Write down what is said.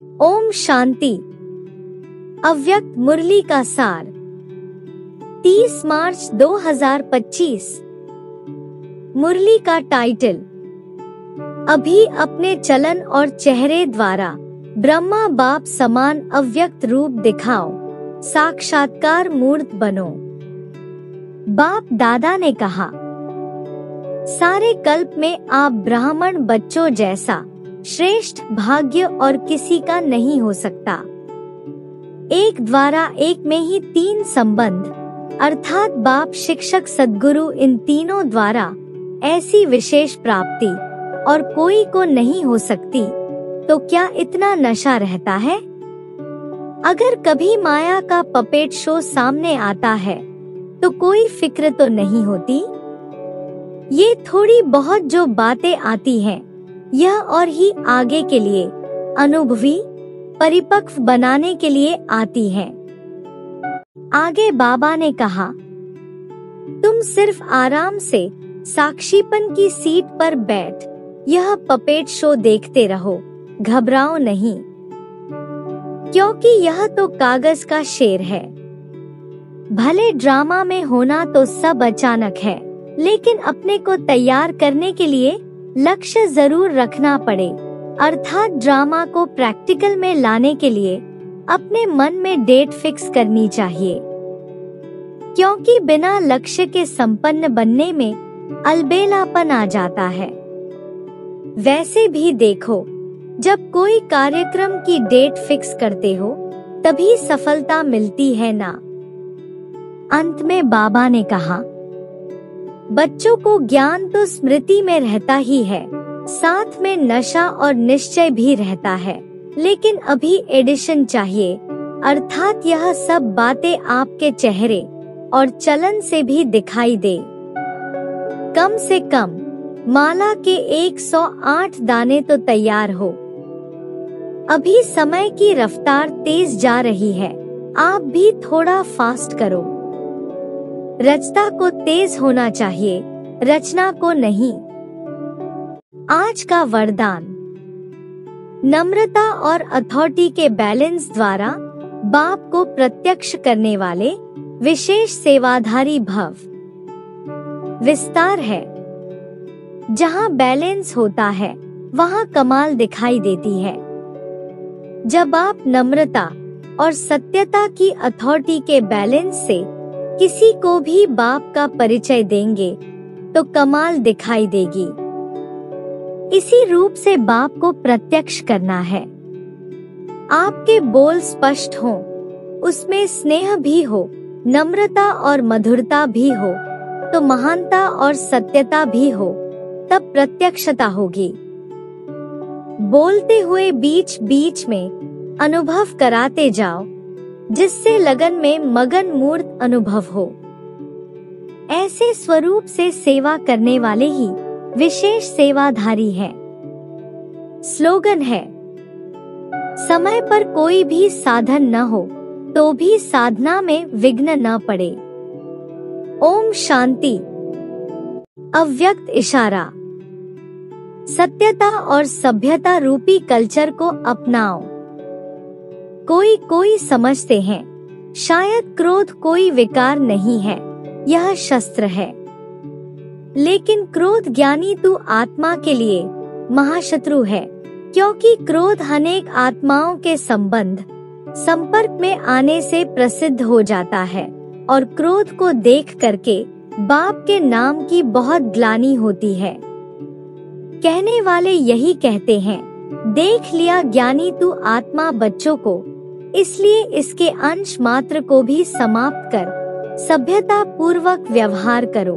ओम शांति। अव्यक्त मुरली का सार 30 मार्च 2025। मुरली का टाइटल, अभी अपने चलन और चेहरे द्वारा ब्रह्मा बाप समान अव्यक्त रूप दिखाओ, साक्षात्कार मूर्त बनो। बाप दादा ने कहा, सारे कल्प में आप ब्राह्मण बच्चों जैसा श्रेष्ठ भाग्य और किसी का नहीं हो सकता। एक द्वारा एक में ही तीन संबंध अर्थात बाप शिक्षक सद्गुरु, इन तीनों द्वारा ऐसी विशेष प्राप्ति और कोई को नहीं हो सकती, तो क्या इतना नशा रहता है? अगर कभी माया का पपेट शो सामने आता है तो कोई फिक्र तो नहीं होती। ये थोड़ी बहुत जो बातें आती हैं, यह और ही आगे के लिए अनुभवी परिपक्व बनाने के लिए आती है। आगे बाबा ने कहा, तुम सिर्फ आराम से साक्षीपन की सीट पर बैठ यह पपेट शो देखते रहो, घबराओ नहीं, क्योंकि यह तो कागज का शेर है। भले ड्रामा में होना तो सब अचानक है, लेकिन अपने को तैयार करने के लिए लक्ष्य जरूर रखना पड़े, अर्थात ड्रामा को प्रैक्टिकल में लाने के लिए अपने मन में डेट फिक्स करनी चाहिए, क्योंकि बिना लक्ष्य के संपन्न बनने में अलबेलापन आ जाता है। वैसे भी देखो, जब कोई कार्यक्रम की डेट फिक्स करते हो तभी सफलता मिलती है ना। अंत में बाबा ने कहा, बच्चों को ज्ञान तो स्मृति में रहता ही है, साथ में नशा और निश्चय भी रहता है, लेकिन अभी एडिशन चाहिए, अर्थात यह सब बातें आपके चेहरे और चलन से भी दिखाई दे। कम से कम माला के 108 दाने तो तैयार हो। अभी समय की रफ्तार तेज जा रही है, आप भी थोड़ा फास्ट करो। रचता को तेज होना चाहिए, रचना को नहीं। आज का वरदान, नम्रता और अथॉरिटी के बैलेंस द्वारा बाप को प्रत्यक्ष करने वाले विशेष सेवाधारी भव। विस्तार है, जहाँ बैलेंस होता है वहाँ कमाल दिखाई देती है। जब आप नम्रता और सत्यता की अथॉरिटी के बैलेंस से किसी को भी बाप का परिचय देंगे तो कमाल दिखाई देगी। इसी रूप से बाप को प्रत्यक्ष करना है। आपके बोल स्पष्ट हों, उसमें स्नेह भी हो, नम्रता और मधुरता भी हो, तो महानता और सत्यता भी हो, तब प्रत्यक्षता होगी। बोलते हुए बीच बीच में अनुभव कराते जाओ, जिससे लगन में मगन मूर्त अनुभव हो। ऐसे स्वरूप से सेवा करने वाले ही विशेष सेवाधारी हैं। स्लोगन है, समय पर कोई भी साधन न हो तो भी साधना में विघ्न न पड़े। ओम शांति। अव्यक्त इशारा, सत्यता और सभ्यता रूपी कल्चर को अपनाओ। कोई समझते हैं शायद क्रोध कोई विकार नहीं है, यह शस्त्र है, लेकिन क्रोध ज्ञानी तू आत्मा के लिए महाशत्रु है, क्योंकि क्रोध अनेक आत्माओं के संपर्क में आने से प्रसिद्ध हो जाता है, और क्रोध को देख करके बाप के नाम की बहुत ग्लानि होती है। कहने वाले यही कहते हैं, देख लिया ज्ञानी तू आत्मा बच्चों को, इसलिए इसके अंश मात्र को भी समाप्त कर सभ्यता पूर्वक व्यवहार करो।